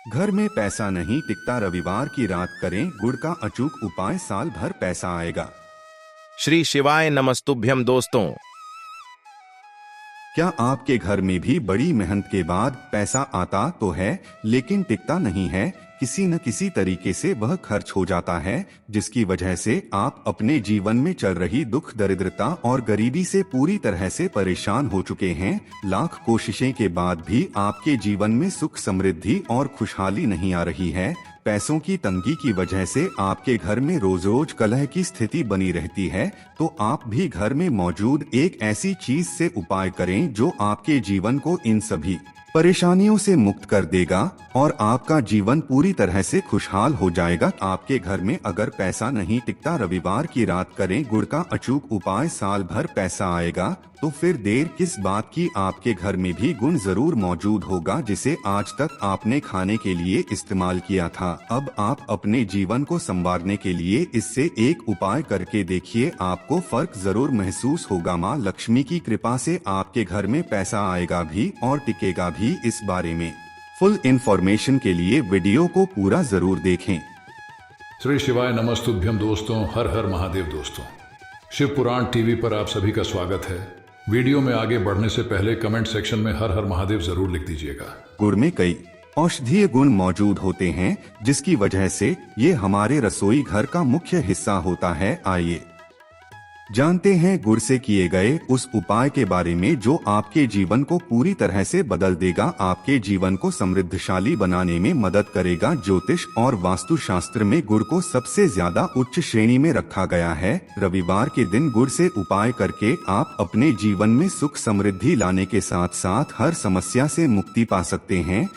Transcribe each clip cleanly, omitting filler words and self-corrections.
घर में पैसा नहीं टिकता, रविवार की रात करें गुड़ का अचूक उपाय, साल भर पैसा आएगा। श्री शिवाय नमस्तुभ्यम दोस्तों। क्या आपके घर में भी बड़ी मेहनत के बाद पैसा आता तो है लेकिन टिकता नहीं है? किसी न किसी तरीके से वह खर्च हो जाता है, जिसकी वजह से आप अपने जीवन में चल रही दुख, दरिद्रता और गरीबी से पूरी तरह से परेशान हो चुके हैं। लाख कोशिशें के बाद भी आपके जीवन में सुख, समृद्धि और खुशहाली नहीं आ रही है। पैसों की तंगी की वजह से आपके घर में रोज रोज कलह की स्थिति बनी रहती है। तो आप भी घर में मौजूद एक ऐसी चीज से उपाय करें जो आपके जीवन को इन सभी परेशानियों से मुक्त कर देगा और आपका जीवन पूरी तरह से खुशहाल हो जाएगा। आपके घर में अगर पैसा नहीं टिकता, रविवार की रात करें गुड़ का अचूक उपाय, साल भर पैसा आएगा। तो फिर देर किस बात की, आपके घर में भी गुण जरूर मौजूद होगा जिसे आज तक आपने खाने के लिए इस्तेमाल किया था। अब आप अपने जीवन को संवारने के लिए इससे एक उपाय करके देखिए, आपको फर्क जरूर महसूस होगा। माँ लक्ष्मी की कृपा से आपके घर में पैसा आएगा भी और टिकेगा भी। इस बारे में फुल इंफॉर्मेशन के लिए वीडियो को पूरा जरूर देखें। श्री शिवाय नमस्तुभ्यम दोस्तों, हर हर महादेव दोस्तों। शिव पुराण टीवी पर आप सभी का स्वागत है। वीडियो में आगे बढ़ने से पहले कमेंट सेक्शन में हर हर महादेव जरूर लिख दीजिएगा। गुड़ में कई औषधीय गुण मौजूद होते हैं जिसकी वजह से ये हमारे रसोई घर का मुख्य हिस्सा होता है। आइए जानते हैं गुड़ से किए गए उस उपाय के बारे में जो आपके जीवन को पूरी तरह से बदल देगा, आपके जीवन को समृद्धशाली बनाने में मदद करेगा। ज्योतिष और वास्तुशास्त्र में गुड़ को सबसे ज्यादा उच्च श्रेणी में रखा गया है। रविवार के दिन गुड़ से उपाय करके आप अपने जीवन में सुख, समृद्धि लाने के साथ साथ हर समस्या से मुक्ति पा सकते हैं।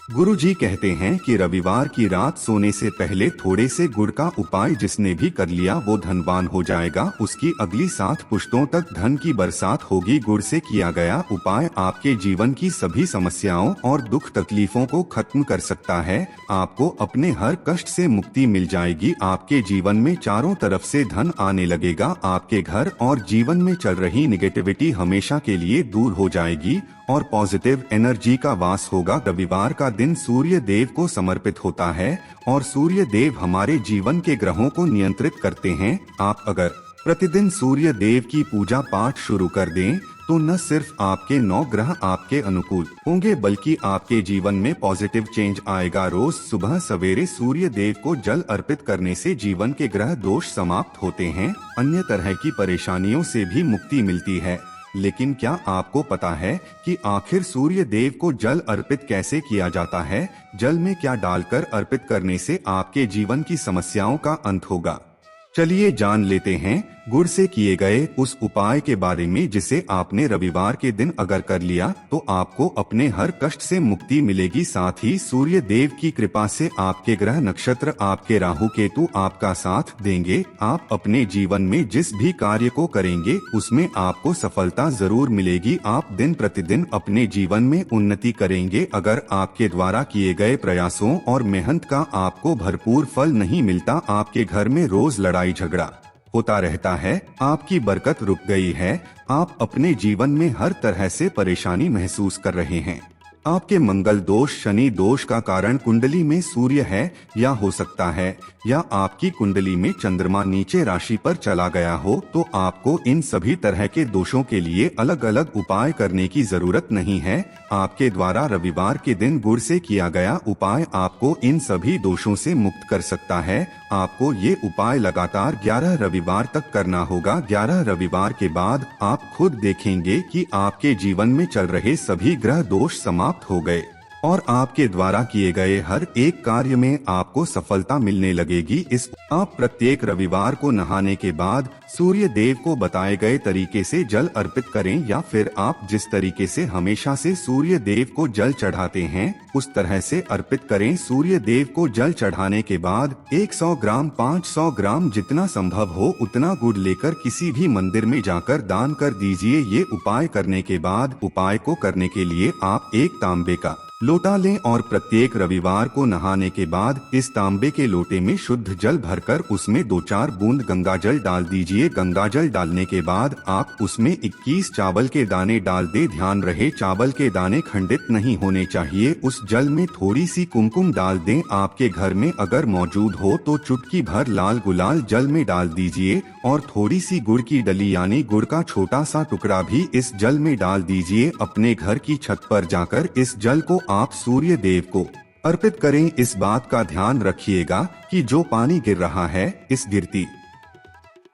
गुरुजी कहते हैं कि रविवार की रात सोने से पहले थोड़े से गुड़ का उपाय जिसने भी कर लिया वो धनवान हो जाएगा। उसकी अगली 7 पुश्तों तक धन की बरसात होगी। गुड़ से किया गया उपाय आपके जीवन की सभी समस्याओं और दुख तकलीफों को खत्म कर सकता है। आपको अपने हर कष्ट से मुक्ति मिल जाएगी। आपके जीवन में चारों तरफ से धन आने लगेगा। आपके घर और जीवन में चल रही निगेटिविटी हमेशा के लिए दूर हो जाएगी और पॉजिटिव एनर्जी का वास होगा। रविवार का दिन सूर्य देव को समर्पित होता है और सूर्य देव हमारे जीवन के ग्रहों को नियंत्रित करते हैं। आप अगर प्रतिदिन सूर्य देव की पूजा पाठ शुरू कर दें तो न सिर्फ आपके 9 ग्रह आपके अनुकूल होंगे बल्कि आपके जीवन में पॉजिटिव चेंज आएगा। रोज सुबह सवेरे सूर्य देव को जल अर्पित करने से जीवन के ग्रह दोष समाप्त होते हैं, अन्य तरह की परेशानियों से भी मुक्ति मिलती है। लेकिन क्या आपको पता है कि आखिर सूर्य देव को जल अर्पित कैसे किया जाता है? जल में क्या डालकर अर्पित करने से आपके जीवन की समस्याओं का अंत होगा? चलिए जान लेते हैं गुड़ से किए गए उस उपाय के बारे में जिसे आपने रविवार के दिन अगर कर लिया तो आपको अपने हर कष्ट से मुक्ति मिलेगी। साथ ही सूर्य देव की कृपा से आपके ग्रह नक्षत्र, आपके राहु केतु आपका साथ देंगे। आप अपने जीवन में जिस भी कार्य को करेंगे उसमें आपको सफलता जरूर मिलेगी। आप दिन प्रतिदिन अपने जीवन में उन्नति करेंगे। अगर आपके द्वारा किए गए प्रयासों और मेहनत का आपको भरपूर फल नहीं मिलता, आपके घर में रोज लड़ाई झगड़ा होता रहता है, आपकी बरकत रुक गई है, आप अपने जीवन में हर तरह से परेशानी महसूस कर रहे हैं, आपके मंगल दोष, शनि दोष का कारण कुंडली में सूर्य है या हो सकता है या आपकी कुंडली में चंद्रमा नीचे राशि पर चला गया हो, तो आपको इन सभी तरह के दोषों के लिए अलग अलग उपाय करने की जरूरत नहीं है। आपके द्वारा रविवार के दिन गुड़ से किया गया उपाय आपको इन सभी दोषों से मुक्त कर सकता है। आपको ये उपाय लगातार 11 रविवार तक करना होगा। 11 रविवार के बाद आप खुद देखेंगे कि आपके जीवन में चल रहे सभी ग्रह दोष समाप्त हो गए और आपके द्वारा किए गए हर एक कार्य में आपको सफलता मिलने लगेगी। आप प्रत्येक रविवार को नहाने के बाद सूर्य देव को बताए गए तरीके से जल अर्पित करें या फिर आप जिस तरीके से हमेशा से सूर्य देव को जल चढ़ाते हैं उस तरह से अर्पित करें। सूर्य देव को जल चढ़ाने के बाद 100 ग्राम 500 ग्राम जितना संभव हो उतना गुड़ लेकर किसी भी मंदिर में जाकर दान कर दीजिए। ये उपाय करने के बाद उपाय को करने के लिए आप एक तांबे का लोटा लें और प्रत्येक रविवार को नहाने के बाद इस तांबे के लोटे में शुद्ध जल भरकर उसमें 2-4 बूंद गंगा जल डाल दीजिए। गंगा जल डालने के बाद आप उसमें 21 चावल के दाने डाल दे। ध्यान रहे चावल के दाने खंडित नहीं होने चाहिए। उस जल में थोड़ी सी कुमकुम डाल दें। आपके घर में अगर मौजूद हो तो चुटकी भर लाल गुलाल जल में डाल दीजिए और थोड़ी सी गुड़ की डली यानी गुड़ का छोटा सा टुकड़ा भी इस जल में डाल दीजिए। अपने घर की छत पर जाकर इस जल को आप सूर्य देव को अर्पित करें। इस बात का ध्यान रखिएगा कि जो पानी गिर रहा है इस गिरती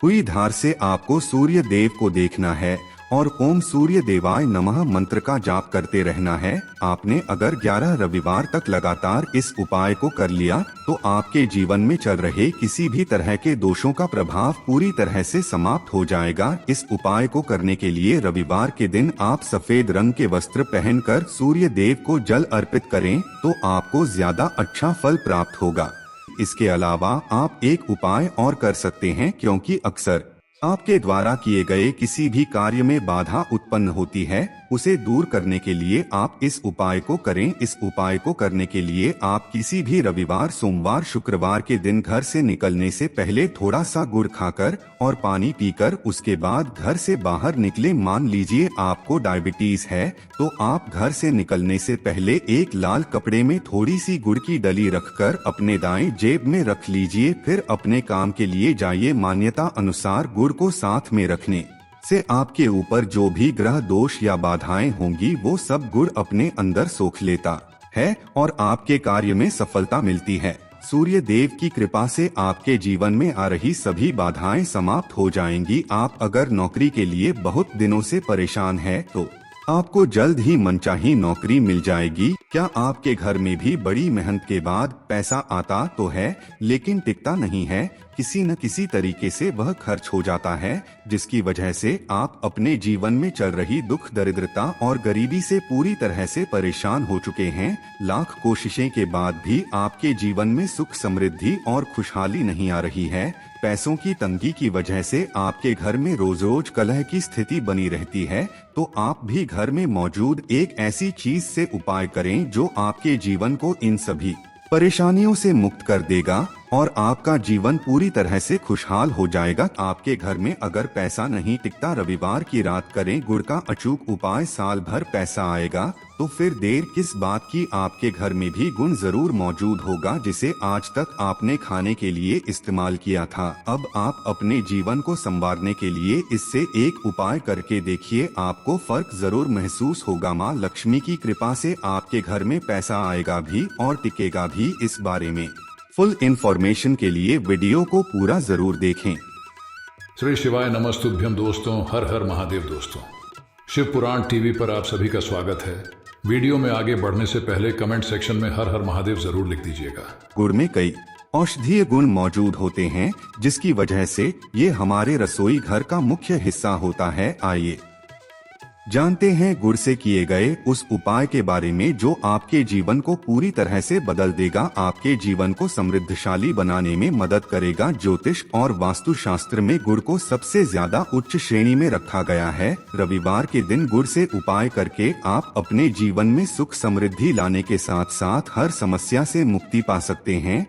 हुई धार से आपको सूर्य देव को देखना है और ओम सूर्य देवाय नमः मंत्र का जाप करते रहना है। आपने अगर 11 रविवार तक लगातार इस उपाय को कर लिया तो आपके जीवन में चल रहे किसी भी तरह के दोषों का प्रभाव पूरी तरह से समाप्त हो जाएगा। इस उपाय को करने के लिए रविवार के दिन आप सफेद रंग के वस्त्र पहनकर सूर्य देव को जल अर्पित करें तो आपको ज्यादा अच्छा फल प्राप्त होगा। इसके अलावा आप एक उपाय और कर सकते हैं, क्योंकि अक्सर आपके द्वारा किए गए किसी भी कार्य में बाधा उत्पन्न होती है, उसे दूर करने के लिए आप इस उपाय को करें। इस उपाय को करने के लिए आप किसी भी रविवार, सोमवार, शुक्रवार के दिन घर से निकलने से पहले थोड़ा सा गुड़ खाकर और पानी पीकर उसके बाद घर से बाहर निकले। मान लीजिए आपको डायबिटीज है तो आप घर से निकलने से पहले एक लाल कपड़े में थोड़ी सी गुड़ की डली रखकर अपने दाएं जेब में रख लीजिए। फिर अपने काम के लिए जाइए। मान्यता अनुसार गुड़ को साथ में रखने से आपके ऊपर जो भी ग्रह दोष या बाधाएं होंगी वो सब गुड़ अपने अंदर सोख लेता है और आपके कार्य में सफलता मिलती है। सूर्य देव की कृपा से आपके जीवन में आ रही सभी बाधाएं समाप्त हो जाएंगी। आप अगर नौकरी के लिए बहुत दिनों से परेशान हैं तो आपको जल्द ही मनचाही नौकरी मिल जाएगी। क्या आपके घर में भी बड़ी मेहनत के बाद पैसा आता तो है लेकिन टिकता नहीं है? किसी न किसी तरीके से वह खर्च हो जाता है, जिसकी वजह से आप अपने जीवन में चल रही दुख, दरिद्रता और गरीबी से पूरी तरह से परेशान हो चुके हैं। लाख कोशिशें के बाद भी आपके जीवन में सुख, समृद्धि और खुशहाली नहीं आ रही है। पैसों की तंगी की वजह से आपके घर में रोज रोज कलह की स्थिति बनी रहती है। तो आप भी घर में मौजूद एक ऐसी चीज से उपाय करें जो आपके जीवन को इन सभी परेशानियों से मुक्त कर देगा और आपका जीवन पूरी तरह से खुशहाल हो जाएगा। आपके घर में अगर पैसा नहीं टिकता, रविवार की रात करें गुड़ का अचूक उपाय, साल भर पैसा आएगा। तो फिर देर किस बात की, आपके घर में भी गुण जरूर मौजूद होगा जिसे आज तक आपने खाने के लिए इस्तेमाल किया था। अब आप अपने जीवन को संवारने के लिए इससे एक उपाय करके देखिए, आपको फर्क जरूर महसूस होगा। माँ लक्ष्मी की कृपा से आपके घर में पैसा आएगा भी और टिकेगा भी। इस बारे में फुल इंफॉर्मेशन के लिए वीडियो को पूरा जरूर देखें। श्री शिवाय नमस्तुभ्यम दोस्तों, हर हर महादेव दोस्तों। शिव पुराण टीवी पर आप सभी का स्वागत है। वीडियो में आगे बढ़ने से पहले कमेंट सेक्शन में हर हर महादेव जरूर लिख दीजिएगा। गुड़ में कई औषधीय गुण मौजूद होते हैं जिसकी वजह से ये हमारे रसोई घर का मुख्य हिस्सा होता है। आइए जानते हैं गुड़ से किए गए उस उपाय के बारे में जो आपके जीवन को पूरी तरह से बदल देगा, आपके जीवन को समृद्धशाली बनाने में मदद करेगा। ज्योतिष और वास्तुशास्त्र में गुड़ को सबसे ज्यादा उच्च श्रेणी में रखा गया है। रविवार के दिन गुड़ से उपाय करके आप अपने जीवन में सुख, समृद्धि लाने के साथ साथ हर समस्या से मुक्ति पा सकते हैं।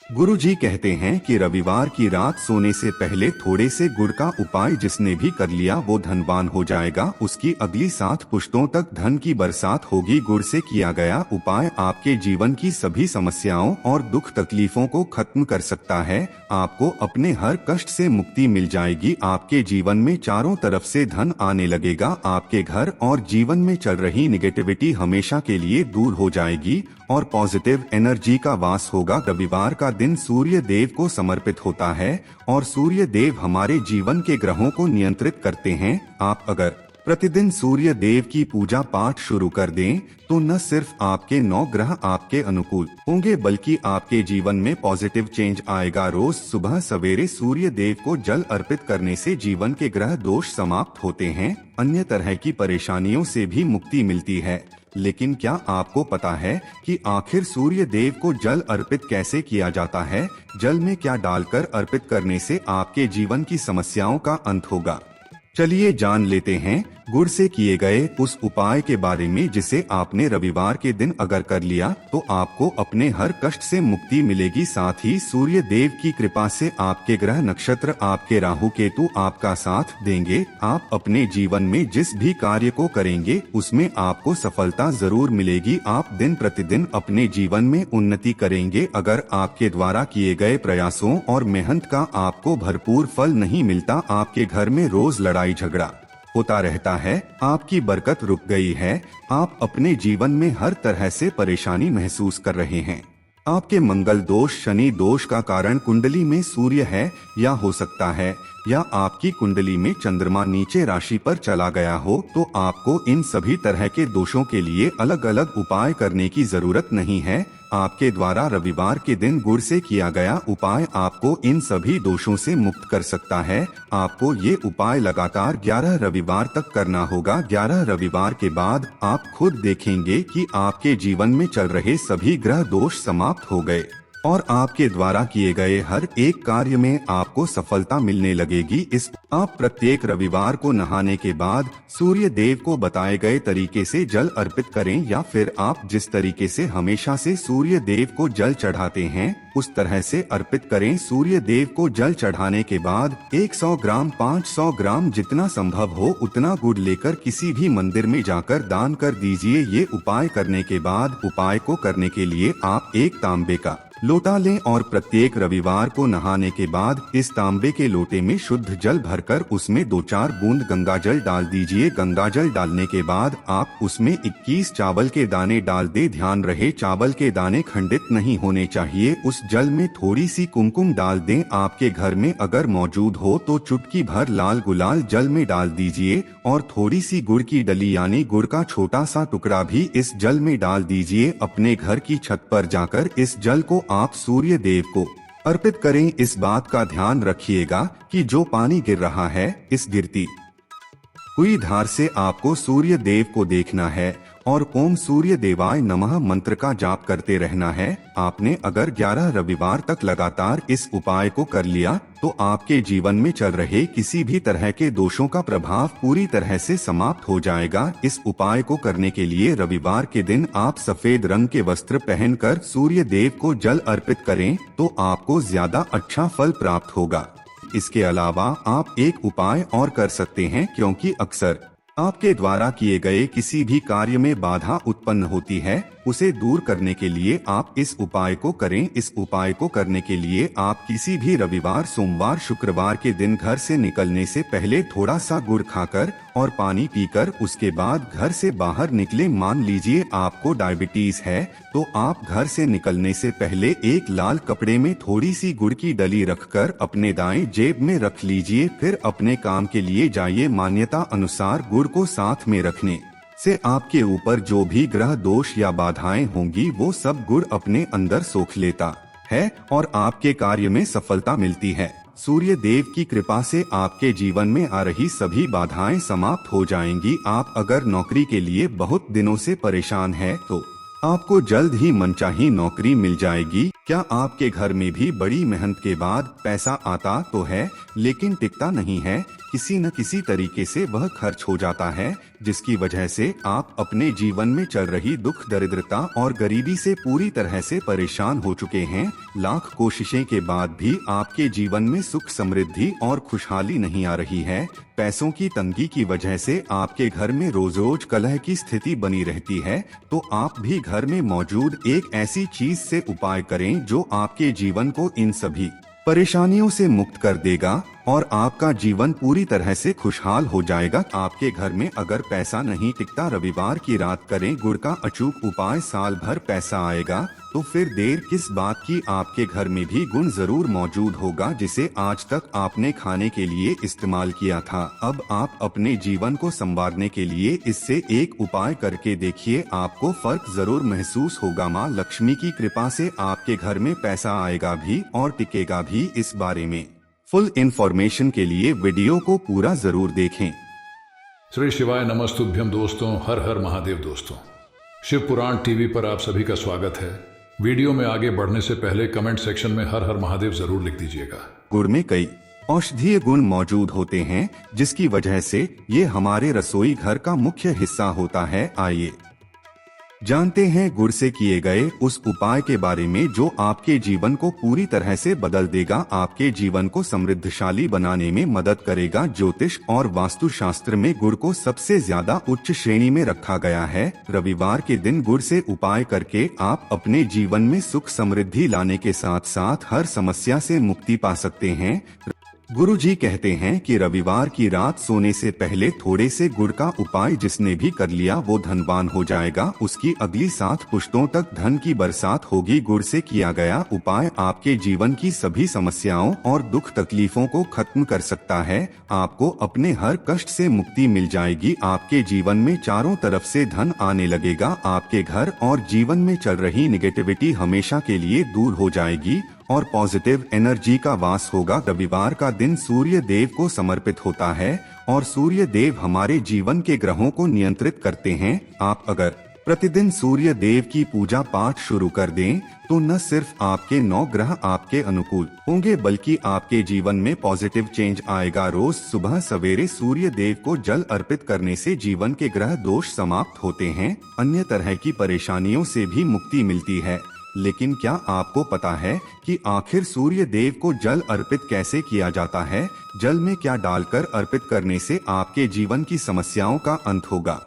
गुरुजी कहते हैं कि रविवार की रात सोने से पहले थोड़े से गुड़ का उपाय जिसने भी कर लिया वो धनवान हो जाएगा। उसकी अगली 7 पुश्तों तक धन की बरसात होगी। गुड़ से किया गया उपाय आपके जीवन की सभी समस्याओं और दुख तकलीफों को खत्म कर सकता है। आपको अपने हर कष्ट से मुक्ति मिल जाएगी। आपके जीवन में चारों तरफ से धन आने लगेगा। आपके घर और जीवन में चल रही निगेटिविटी हमेशा के लिए दूर हो जाएगी और पॉजिटिव एनर्जी का वास होगा। रविवार का दिन सूर्य देव को समर्पित होता है और सूर्य देव हमारे जीवन के ग्रहों को नियंत्रित करते हैं। आप अगर प्रतिदिन सूर्य देव की पूजा पाठ शुरू कर दें तो न सिर्फ आपके 9 ग्रह आपके अनुकूल होंगे बल्कि आपके जीवन में पॉजिटिव चेंज आएगा। रोज सुबह सवेरे सूर्य देव को जल अर्पित करने से जीवन के ग्रह दोष समाप्त होते हैं, अन्य तरह की परेशानियों से भी मुक्ति मिलती है। लेकिन क्या आपको पता है कि आखिर सूर्य देव को जल अर्पित कैसे किया जाता है? जल में क्या डालकर अर्पित करने से आपके जीवन की समस्याओं का अंत होगा? चलिए जान लेते हैं। गुड़ से किए गए उस उपाय के बारे में जिसे आपने रविवार के दिन अगर कर लिया तो आपको अपने हर कष्ट से मुक्ति मिलेगी। साथ ही सूर्य देव की कृपा से आपके ग्रह नक्षत्र आपके राहु केतु आपका साथ देंगे। आप अपने जीवन में जिस भी कार्य को करेंगे उसमें आपको सफलता जरूर मिलेगी। आप दिन प्रतिदिन अपने जीवन में उन्नति करेंगे। अगर आपके द्वारा किए गए प्रयासों और मेहनत का आपको भरपूर फल नहीं मिलता, आपके घर में रोज लड़ाई झगड़ा होता रहता है, आपकी बरकत रुक गई है, आप अपने जीवन में हर तरह से परेशानी महसूस कर रहे हैं, आपके मंगल दोष शनि दोष का कारण कुंडली में सूर्य है या हो सकता है या आपकी कुंडली में चंद्रमा नीचे राशि पर चला गया हो, तो आपको इन सभी तरह के दोषों के लिए अलग अलग उपाय करने की जरूरत नहीं है। आपके द्वारा रविवार के दिन गुड़ से किया गया उपाय आपको इन सभी दोषों से मुक्त कर सकता है। आपको ये उपाय लगातार 11 रविवार तक करना होगा। 11 रविवार के बाद आप खुद देखेंगे कि आपके जीवन में चल रहे सभी ग्रह दोष समाप्त हो गए और आपके द्वारा किए गए हर एक कार्य में आपको सफलता मिलने लगेगी। आप प्रत्येक रविवार को नहाने के बाद सूर्य देव को बताए गए तरीके से जल अर्पित करें या फिर आप जिस तरीके से हमेशा से सूर्य देव को जल चढ़ाते हैं उस तरह से अर्पित करें। सूर्य देव को जल चढ़ाने के बाद 100 ग्राम 500 ग्राम जितना संभव हो उतना गुड़ लेकर किसी भी मंदिर में जाकर दान कर दीजिए। ये उपाय करने के बाद उपाय को करने के लिए आप एक तांबे का लोटा लें और प्रत्येक रविवार को नहाने के बाद इस तांबे के लोटे में शुद्ध जल भरकर उसमें 2-4 बूंद गंगा जल डाल दीजिए। गंगा जल डालने के बाद आप उसमें 21 चावल के दाने डाल दे। ध्यान रहे चावल के दाने खंडित नहीं होने चाहिए। उस जल में थोड़ी सी कुमकुम डाल दें। आपके घर में अगर मौजूद हो तो चुटकी भर लाल गुलाल जल में डाल दीजिए और थोड़ी सी गुड़ की डली यानी गुड़ का छोटा सा टुकड़ा भी इस जल में डाल दीजिए। अपने घर की छत पर जाकर इस जल को आप सूर्य देव को अर्पित करें। इस बात का ध्यान रखिएगा कि जो पानी गिर रहा है इस गिरती हुई धार से आपको सूर्य देव को देखना है और ओम सूर्य देवाय नमः मंत्र का जाप करते रहना है। आपने अगर 11 रविवार तक लगातार इस उपाय को कर लिया तो आपके जीवन में चल रहे किसी भी तरह के दोषों का प्रभाव पूरी तरह से समाप्त हो जाएगा। इस उपाय को करने के लिए रविवार के दिन आप सफेद रंग के वस्त्र पहनकर सूर्य देव को जल अर्पित करें तो आपको ज्यादा अच्छा फल प्राप्त होगा। इसके अलावा आप एक उपाय और कर सकते हैं, क्योंकि अक्सर आपके द्वारा किए गए किसी भी कार्य में बाधा उत्पन्न होती है, उसे दूर करने के लिए आप इस उपाय को करें। इस उपाय को करने के लिए आप किसी भी रविवार सोमवार शुक्रवार के दिन घर से निकलने से पहले थोड़ा सा गुड़ खाकर और पानी पीकर उसके बाद घर से बाहर निकले। मान लीजिए आपको डायबिटीज है तो आप घर से निकलने से पहले एक लाल कपड़े में थोड़ी सी गुड़ की डली रखकर अपने दाएं जेब में रख लीजिए। फिर अपने काम के लिए जाइए। मान्यता अनुसार गुड़ को साथ में रखने से आपके ऊपर जो भी ग्रह दोष या बाधाएं होंगी वो सब गुड़ अपने अंदर सोख लेता है और आपके कार्य में सफलता मिलती है। सूर्य देव की कृपा से आपके जीवन में आ रही सभी बाधाएं समाप्त हो जाएंगी। आप अगर नौकरी के लिए बहुत दिनों से परेशान हैं तो आपको जल्द ही मनचाही नौकरी मिल जाएगी। क्या आपके घर में भी बड़ी मेहनत के बाद पैसा आता तो है लेकिन टिकता नहीं है? किसी न किसी तरीके से वह खर्च हो जाता है, जिसकी वजह से आप अपने जीवन में चल रही दुख दरिद्रता और गरीबी से पूरी तरह से परेशान हो चुके हैं। लाख कोशिशें के बाद भी आपके जीवन में सुख समृद्धि और खुशहाली नहीं आ रही है। पैसों की तंगी की वजह से आपके घर में रोज रोज कलह की स्थिति बनी रहती है। तो आप भी घर में मौजूद एक ऐसी चीज से उपाय करें जो आपके जीवन को इन सभी परेशानियों से मुक्त कर देगा और आपका जीवन पूरी तरह से खुशहाल हो जाएगा। आपके घर में अगर पैसा नहीं टिकता, रविवार की रात करें गुड़ का अचूक उपाय, साल भर पैसा आएगा। तो फिर देर किस बात की, आपके घर में भी गुड़ जरूर मौजूद होगा जिसे आज तक आपने खाने के लिए इस्तेमाल किया था। अब आप अपने जीवन को संवारने के लिए इससे एक उपाय करके देखिए, आपको फर्क जरूर महसूस होगा। माँ लक्ष्मी की कृपा से आपके घर में पैसा आएगा भी और टिकेगा भी। इस बारे में फुल इंफॉर्मेशन के लिए वीडियो को पूरा जरूर देखें। श्री शिवाय नमस्तुभ्यम दोस्तों, हर हर महादेव दोस्तों। शिव पुराण टीवी पर आप सभी का स्वागत है। वीडियो में आगे बढ़ने से पहले कमेंट सेक्शन में हर हर महादेव जरूर लिख दीजिएगा। गुड़ में कई औषधीय गुण मौजूद होते हैं, जिसकी वजह से ये हमारे रसोई घर का मुख्य हिस्सा होता है। आइए जानते हैं गुड़ से किए गए उस उपाय के बारे में जो आपके जीवन को पूरी तरह से बदल देगा, आपके जीवन को समृद्धशाली बनाने में मदद करेगा। ज्योतिष और वास्तुशास्त्र में गुड़ को सबसे ज्यादा उच्च श्रेणी में रखा गया है। रविवार के दिन गुड़ से उपाय करके आप अपने जीवन में सुख समृद्धि लाने के साथ साथ हर समस्या से मुक्ति पा सकते हैं। गुरुजी कहते हैं कि रविवार की रात सोने से पहले थोड़े से गुड़ का उपाय जिसने भी कर लिया वो धनवान हो जाएगा, उसकी अगली 7 पुश्तों तक धन की बरसात होगी। गुड़ से किया गया उपाय आपके जीवन की सभी समस्याओं और दुख तकलीफों को खत्म कर सकता है। आपको अपने हर कष्ट से मुक्ति मिल जाएगी। आपके जीवन में चारों तरफ से धन आने लगेगा। आपके घर और जीवन में चल रही निगेटिविटी हमेशा के लिए दूर हो जाएगी और पॉजिटिव एनर्जी का वास होगा। रविवार का दिन सूर्य देव को समर्पित होता है और सूर्य देव हमारे जीवन के ग्रहों को नियंत्रित करते हैं। आप अगर प्रतिदिन सूर्य देव की पूजा पाठ शुरू कर दें तो न सिर्फ आपके 9 ग्रह आपके अनुकूल होंगे बल्कि आपके जीवन में पॉजिटिव चेंज आएगा। रोज सुबह सवेरे सूर्य देव को जल अर्पित करने से जीवन के ग्रह दोष समाप्त होते हैं, अन्य तरह की परेशानियों से भी मुक्ति मिलती है। लेकिन क्या आपको पता है कि आखिर सूर्य देव को जल अर्पित कैसे किया जाता है? जल में क्या डालकर अर्पित करने से आपके जीवन की समस्याओं का अंत होगा?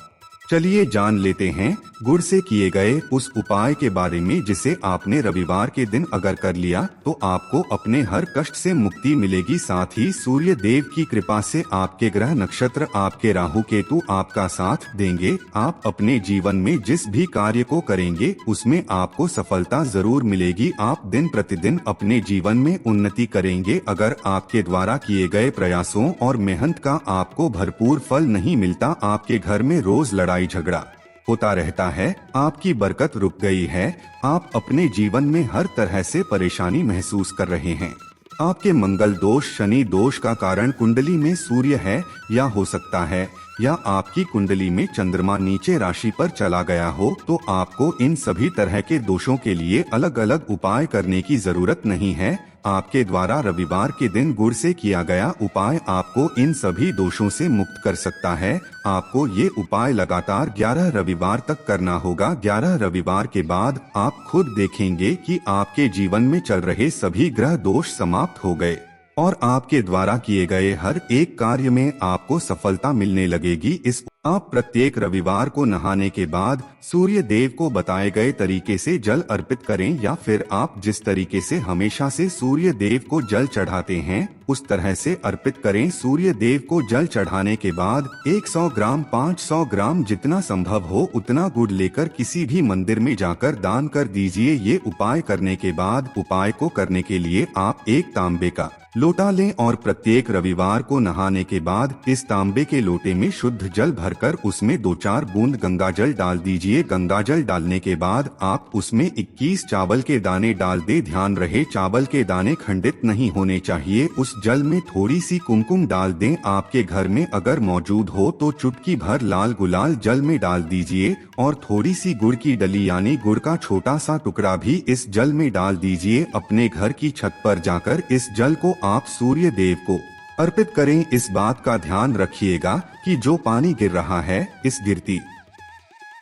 चलिए जान लेते हैं गुड़ से किए गए उस उपाय के बारे में जिसे आपने रविवार के दिन अगर कर लिया तो आपको अपने हर कष्ट से मुक्ति मिलेगी। साथ ही सूर्य देव की कृपा से आपके ग्रह नक्षत्र आपके राहु केतु आपका साथ देंगे। आप अपने जीवन में जिस भी कार्य को करेंगे उसमें आपको सफलता जरूर मिलेगी। आप दिन प्रतिदिन अपने जीवन में उन्नति करेंगे। अगर आपके द्वारा किए गए प्रयासों और मेहनत का आपको भरपूर फल नहीं मिलता, आपके घर में रोज लड़ाई झगड़ा होता रहता है, आपकी बरकत रुक गई है, आप अपने जीवन में हर तरह से परेशानी महसूस कर रहे हैं, आपके मंगल दोष शनि दोष का कारण कुंडली में सूर्य है या हो सकता है या आपकी कुंडली में चंद्रमा नीचे राशि पर चला गया हो, तो आपको इन सभी तरह के दोषों के लिए अलग अलग उपाय करने की जरूरत नहीं है। आपके द्वारा रविवार के दिन गुड़ से किया गया उपाय आपको इन सभी दोषों से मुक्त कर सकता है। आपको ये उपाय लगातार 11 रविवार तक करना होगा। 11 रविवार के बाद आप खुद देखेंगे कि आपके जीवन में चल रहे सभी ग्रह दोष समाप्त हो गए और आपके द्वारा किए गए हर एक कार्य में आपको सफलता मिलने लगेगी। आप प्रत्येक रविवार को नहाने के बाद सूर्य देव को बताए गए तरीके से जल अर्पित करें या फिर आप जिस तरीके से हमेशा से सूर्य देव को जल चढ़ाते हैं उस तरह से अर्पित करें। सूर्य देव को जल चढ़ाने के बाद 100 ग्राम 500 ग्राम जितना संभव हो उतना गुड़ लेकर किसी भी मंदिर में जाकर दान कर दीजिए। ये उपाय करने के बाद उपाय को करने के लिए आप एक तांबे का लोटा लें और प्रत्येक रविवार को नहाने के बाद इस तांबे के लोटे में शुद्ध जल भरकर उसमें 2-4 बूंद गंगा जल डाल दीजिए। गंगा जल डालने के बाद आप उसमें 21 चावल के दाने डाल दे। ध्यान रहे चावल के दाने खंडित नहीं होने चाहिए। उस जल में थोड़ी सी कुमकुम डाल दें। आपके घर में अगर मौजूद हो तो चुटकी भर लाल गुलाल जल में डाल दीजिए और थोड़ी सी गुड़ की डली यानी गुड़ का छोटा सा टुकड़ा भी इस जल में डाल दीजिए। अपने घर की छत पर जाकर इस जल को आप सूर्य देव को अर्पित करें। इस बात का ध्यान रखिएगा कि जो पानी गिर रहा है इस गिरती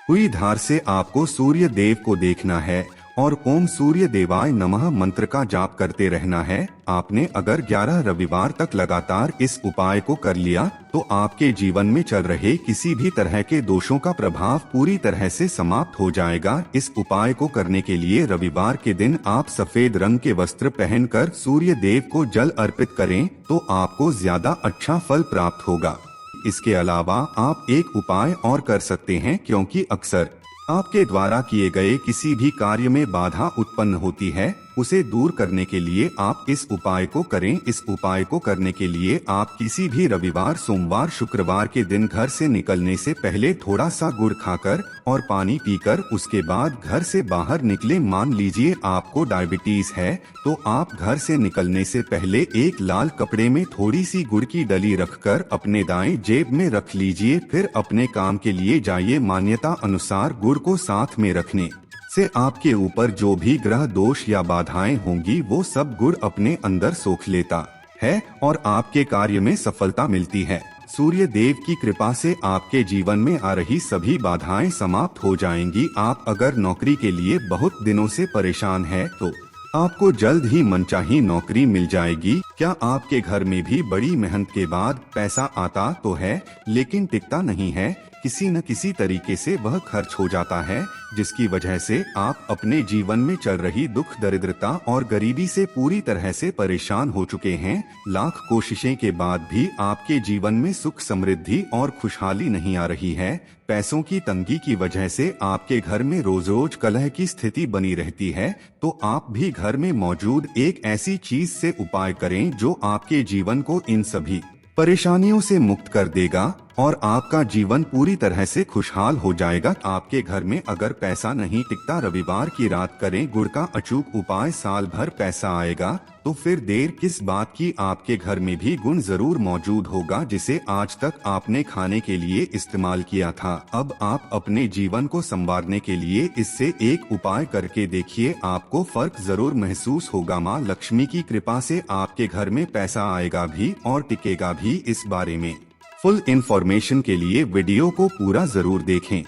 हुई धार से आपको सूर्य देव को देखना है और ओम सूर्य देवाय नमः मंत्र का जाप करते रहना है। आपने अगर 11 रविवार तक लगातार इस उपाय को कर लिया तो आपके जीवन में चल रहे किसी भी तरह के दोषों का प्रभाव पूरी तरह से समाप्त हो जाएगा। इस उपाय को करने के लिए रविवार के दिन आप सफेद रंग के वस्त्र पहनकर सूर्य देव को जल अर्पित करें तो आपको ज्यादा अच्छा फल प्राप्त होगा। इसके अलावा आप एक उपाय और कर सकते हैं, क्योंकि अक्सर आपके द्वारा किए गए किसी भी कार्य में बाधा उत्पन्न होती है, उसे दूर करने के लिए आप इस उपाय को करें। इस उपाय को करने के लिए आप किसी भी रविवार सोमवार शुक्रवार के दिन घर से निकलने से पहले थोड़ा सा गुड़ खाकर और पानी पीकर उसके बाद घर से बाहर निकले। मान लीजिए आपको डायबिटीज है तो आप घर से निकलने से पहले एक लाल कपड़े में थोड़ी सी गुड़ की डली रखकर अपने दाएं जेब में रख लीजिए। फिर अपने काम के लिए जाइए। मान्यता अनुसार गुड़ को साथ में रखने से आपके ऊपर जो भी ग्रह दोष या बाधाएं होंगी वो सब गुड़ अपने अंदर सोख लेता है और आपके कार्य में सफलता मिलती है। सूर्य देव की कृपा से आपके जीवन में आ रही सभी बाधाएं समाप्त हो जाएंगी। आप अगर नौकरी के लिए बहुत दिनों से परेशान हैं तो आपको जल्द ही मनचाही नौकरी मिल जाएगी। क्या आपके घर में भी बड़ी मेहनत के बाद पैसा आता तो है लेकिन टिकता नहीं है? किसी न किसी तरीके से वह खर्च हो जाता है, जिसकी वजह से आप अपने जीवन में चल रही दुख, दरिद्रता और गरीबी से पूरी तरह से परेशान हो चुके हैं। लाख कोशिशें के बाद भी आपके जीवन में सुख, समृद्धि और खुशहाली नहीं आ रही है। पैसों की तंगी की वजह से आपके घर में रोज रोज कलह की स्थिति बनी रहती है। तो आप भी घर में मौजूद एक ऐसी चीज से उपाय करें जो आपके जीवन को इन सभी परेशानियों से मुक्त कर देगा और आपका जीवन पूरी तरह से खुशहाल हो जाएगा। आपके घर में अगर पैसा नहीं टिकता, रविवार की रात करें गुड़ का अचूक उपाय, साल भर पैसा आएगा। तो फिर देर किस बात की, आपके घर में भी गुण जरूर मौजूद होगा जिसे आज तक आपने खाने के लिए इस्तेमाल किया था। अब आप अपने जीवन को संवारने के लिए इससे एक उपाय करके देखिए, आपको फर्क जरूर महसूस होगा। माँ लक्ष्मी की कृपा से आपके घर में पैसा आएगा भी और टिकेगा भी। इस बारे में फुल इंफॉर्मेशन के लिए वीडियो को पूरा जरूर देखें।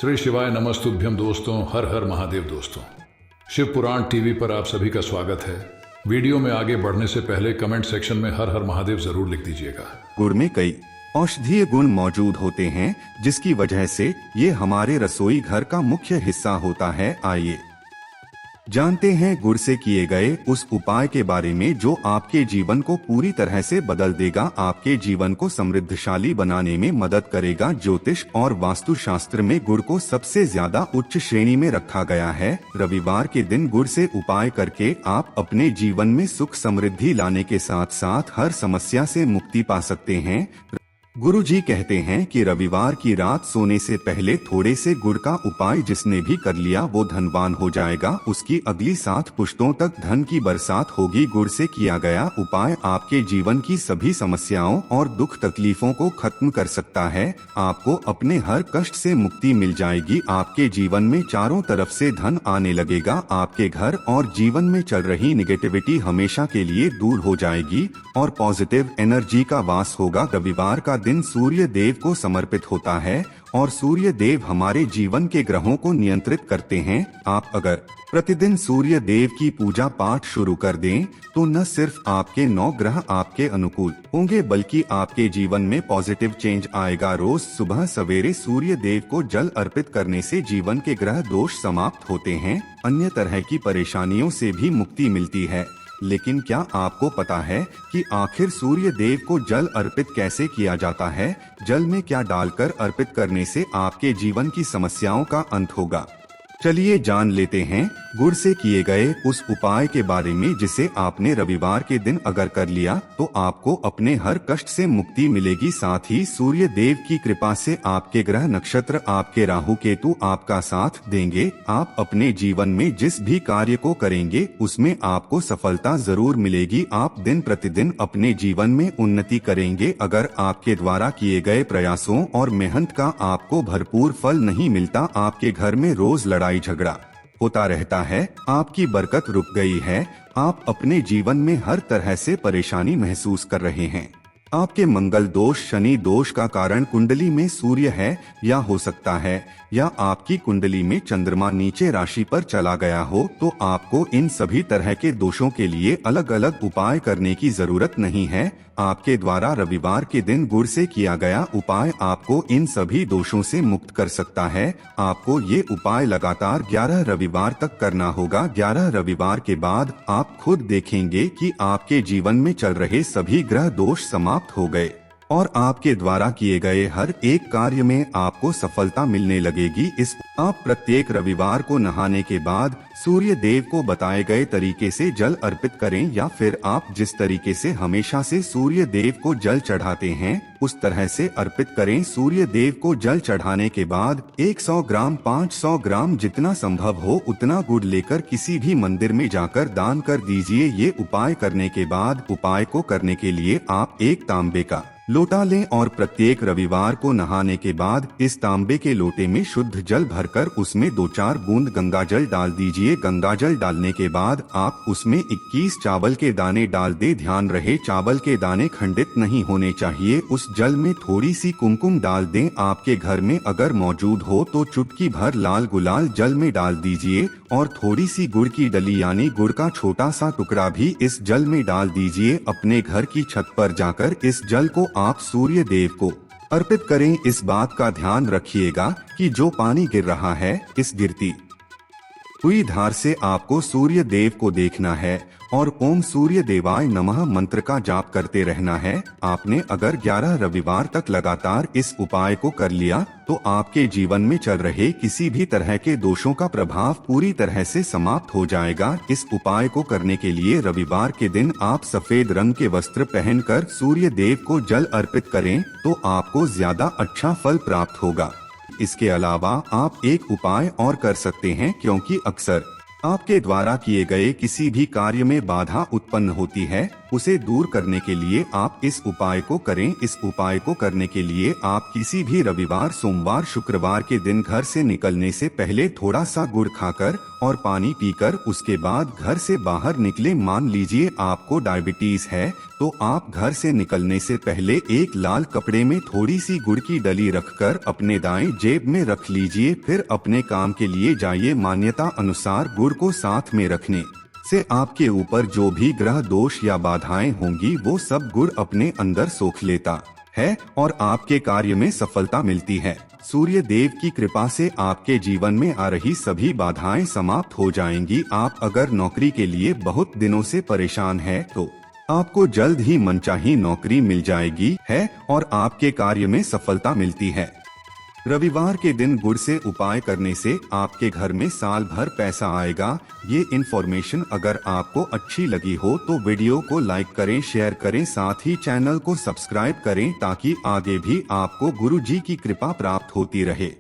श्री शिवाय नमस्तुभ्यम दोस्तों, हर हर महादेव दोस्तों। शिव पुराण टीवी पर आप सभी का स्वागत है। वीडियो में आगे बढ़ने से पहले कमेंट सेक्शन में हर हर महादेव जरूर लिख दीजिएगा। गुड़ में कई औषधीय गुण मौजूद होते हैं जिसकी वजह से ये हमारे रसोई घर का मुख्य हिस्सा होता है। आइए जानते हैं गुड़ से किए गए उस उपाय के बारे में जो आपके जीवन को पूरी तरह से बदल देगा, आपके जीवन को समृद्धशाली बनाने में मदद करेगा। ज्योतिष और वास्तुशास्त्र में गुड़ को सबसे ज्यादा उच्च श्रेणी में रखा गया है। रविवार के दिन गुड़ से उपाय करके आप अपने जीवन में सुख, समृद्धि लाने के साथ साथ हर समस्या से मुक्ति पा सकते हैं। गुरुजी कहते हैं कि रविवार की रात सोने से पहले थोड़े से गुड़ का उपाय जिसने भी कर लिया वो धनवान हो जाएगा। उसकी अगली 7 पुश्तों तक धन की बरसात होगी। गुड़ से किया गया उपाय आपके जीवन की सभी समस्याओं और दुख तकलीफों को खत्म कर सकता है। आपको अपने हर कष्ट से मुक्ति मिल जाएगी। आपके जीवन में चारों तरफ से धन आने लगेगा। आपके घर और जीवन में चल रही निगेटिविटी हमेशा के लिए दूर हो जाएगी और पॉजिटिव एनर्जी का वास होगा। रविवार का दिन सूर्य देव को समर्पित होता है और सूर्य देव हमारे जीवन के ग्रहों को नियंत्रित करते हैं। आप अगर प्रतिदिन सूर्य देव की पूजा पाठ शुरू कर दें तो न सिर्फ आपके 9 ग्रह आपके अनुकूल होंगे बल्कि आपके जीवन में पॉजिटिव चेंज आएगा। रोज सुबह सवेरे सूर्य देव को जल अर्पित करने से जीवन के ग्रह दोष समाप्त होते हैं, अन्य तरह की परेशानियों से भी मुक्ति मिलती है। लेकिन क्या आपको पता है कि आखिर सूर्य देव को जल अर्पित कैसे किया जाता है? जल में क्या डालकर अर्पित करने से आपके जीवन की समस्याओं का अंत होगा? चलिए जान लेते हैं गुड़ से किए गए उस उपाय के बारे में जिसे आपने रविवार के दिन अगर कर लिया तो आपको अपने हर कष्ट से मुक्ति मिलेगी। साथ ही सूर्य देव की कृपा से आपके ग्रह नक्षत्र, आपके राहु केतु आपका साथ देंगे। आप अपने जीवन में जिस भी कार्य को करेंगे उसमें आपको सफलता जरूर मिलेगी। आप दिन प्रतिदिन अपने जीवन में उन्नति करेंगे। अगर आपके द्वारा किए गए प्रयासों और मेहनत का आपको भरपूर फल नहीं मिलता, आपके घर में रोज लड़ाई झगड़ा होता रहता है, आपकी बरकत रुक गई है, आप अपने जीवन में हर तरह से परेशानी महसूस कर रहे हैं, आपके मंगल दोष, शनि दोष का कारण कुंडली में सूर्य है या हो सकता है या आपकी कुंडली में चंद्रमा नीचे राशि पर चला गया हो, तो आपको इन सभी तरह के दोषों के लिए अलग अलग उपाय करने की जरूरत नहीं है। आपके द्वारा रविवार के दिन गुड़ से किया गया उपाय आपको इन सभी दोषों से मुक्त कर सकता है। आपको ये उपाय लगातार 11 रविवार तक करना होगा। 11 रविवार के बाद आप खुद देखेंगे कि आपके जीवन में चल रहे सभी ग्रह दोष समाप्त हो गए और आपके द्वारा किए गए हर एक कार्य में आपको सफलता मिलने लगेगी। आप प्रत्येक रविवार को नहाने के बाद सूर्य देव को बताए गए तरीके से जल अर्पित करें या फिर आप जिस तरीके से हमेशा से सूर्य देव को जल चढ़ाते हैं उस तरह से अर्पित करें। सूर्य देव को जल चढ़ाने के बाद 100 ग्राम 500 ग्राम जितना संभव हो उतना गुड़ लेकर किसी भी मंदिर में जाकर दान कर दीजिए। ये उपाय करने के बाद उपाय को करने के लिए आप एक तांबे का लोटा लें और प्रत्येक रविवार को नहाने के बाद इस तांबे के लोटे में शुद्ध जल भरकर उसमें 2-4 बूंद गंगा जल डाल दीजिए। गंगा जल डालने के बाद आप उसमें 21 चावल के दाने डाल दे। ध्यान रहे चावल के दाने खंडित नहीं होने चाहिए। उस जल में थोड़ी सी कुमकुम डाल दें। आपके घर में अगर मौजूद हो तो चुटकी भर लाल गुलाल जल में डाल दीजिए और थोड़ी सी गुड़ की डली यानी गुड़ का छोटा सा टुकड़ा भी इस जल में डाल दीजिए। अपने घर की छत पर जाकर इस जल को आप सूर्य देव को अर्पित करें। इस बात का ध्यान रखिएगा कि जो पानी गिर रहा है इस गिरती हुई धार से आपको सूर्य देव को देखना है और ओम सूर्य देवाय नमः मंत्र का जाप करते रहना है। आपने अगर 11 रविवार तक लगातार इस उपाय को कर लिया तो आपके जीवन में चल रहे किसी भी तरह के दोषों का प्रभाव पूरी तरह से समाप्त हो जाएगा। इस उपाय को करने के लिए रविवार के दिन आप सफेद रंग के वस्त्र पहनकर सूर्य देव को जल अर्पित करें तो आपको ज्यादा अच्छा फल प्राप्त होगा। इसके अलावा आप एक उपाय और कर सकते हैं, क्योंकि अक्सर आपके द्वारा किए गए किसी भी कार्य में बाधा उत्पन्न होती है, उसे दूर करने के लिए आप इस उपाय को करें। इस उपाय को करने के लिए आप किसी भी रविवार, सोमवार, शुक्रवार के दिन घर से निकलने से पहले थोड़ा सा गुड़ खाकर और पानी पीकर उसके बाद घर से बाहर निकले। मान लीजिए आपको डायबिटीज है तो आप घर से निकलने से पहले एक लाल कपड़े में थोड़ी सी गुड़ की डली रखकर अपने दाएं जेब में रख लीजिए। फिर अपने काम के लिए जाइए। मान्यता अनुसार गुड़ को साथ में रखने से आपके ऊपर जो भी ग्रह दोष या बाधाएं होंगी वो सब गुड़ अपने अंदर सोख लेता है और आपके कार्य में सफलता मिलती है। सूर्य देव की कृपा से आपके जीवन में आ रही सभी बाधाएं समाप्त हो जाएंगी। आप अगर नौकरी के लिए बहुत दिनों से परेशान हैं तो आपको जल्द ही मनचाही नौकरी मिल जाएगी है और आपके कार्य में सफलता मिलती है। रविवार के दिन गुड़ से उपाय करने से आपके घर में साल भर पैसा आएगा। ये इन्फॉर्मेशन अगर आपको अच्छी लगी हो तो वीडियो को लाइक करें, शेयर करें, साथ ही चैनल को सब्सक्राइब करें ताकि आगे भी आपको गुरु जी की कृपा प्राप्त होती रहे।